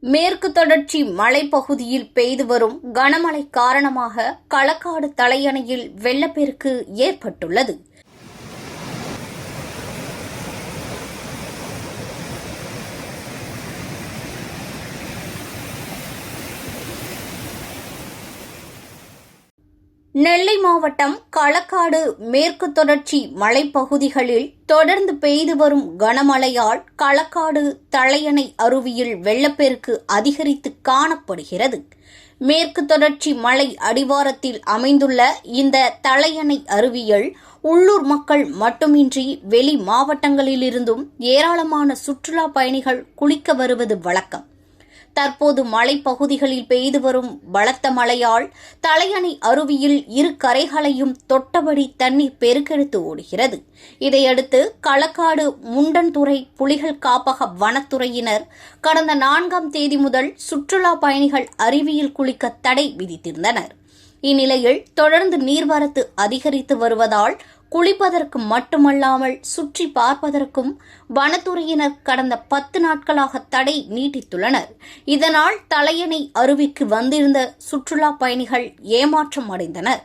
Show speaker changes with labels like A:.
A: மேற்கு தொடர்ச்சி மலைப்பகுதியில் பெய்து வரும் கனமழை காரணமாக களக்காடு தலையணையில் வெள்ளப்பெருக்கு ஏற்பட்டுள்ளது. நெல்லை மாவட்டம் களக்காடு மேற்கு தொடர்ச்சி மலைப்பகுதிகளில் தொடர்ந்து பெய்து வரும் கனமழையால் களக்காடு தலையணை அருவியில் வெள்ளப்பெருக்கு அதிகரித்து காணப்படுகிறது. மேற்கு தொடர்ச்சி மலை அடிவாரத்தில் அமைந்துள்ள இந்த தலையணை அருவியில் உள்ளூர் மக்கள் மட்டுமின்றி வெளி மாவட்டங்களிலிருந்தும் ஏராளமான சுற்றுலா பயணிகள் குளிக்க வருவது வழக்கம். தற்போது மலைப்பகுதிகளில் பெய்து வரும் பலத்த மழையால் தலையணை அருவியில் இரு கரைகளையும் தொட்டபடி தண்ணீர் பெருக்கெடுத்து ஓடுகிறது. இதையடுத்து களக்காடு முண்டன்துறை புலிகள் காப்பக வனத்துறையினர் கடந்த 4ஆம் தேதி முதல் சுற்றுலா பயணிகள் அருவியில் குளிக்க தடை விதித்திருந்தனர். இந்நிலையில் தொடர்ந்து நீர்வரத்து அதிகரித்து வருவதால் குளிப்பதற்கு மட்டுமல்லாமல் சுற்றி பார்ப்பதற்கும் வனத்துறையினர் கடந்த 10 நாட்களாக தடை நீட்டித்துள்ளனர். இதனால் தலையணை அருவிக்கு வந்திருந்த சுற்றுலா பயணிகள் ஏமாற்றம் அடைந்தனர்.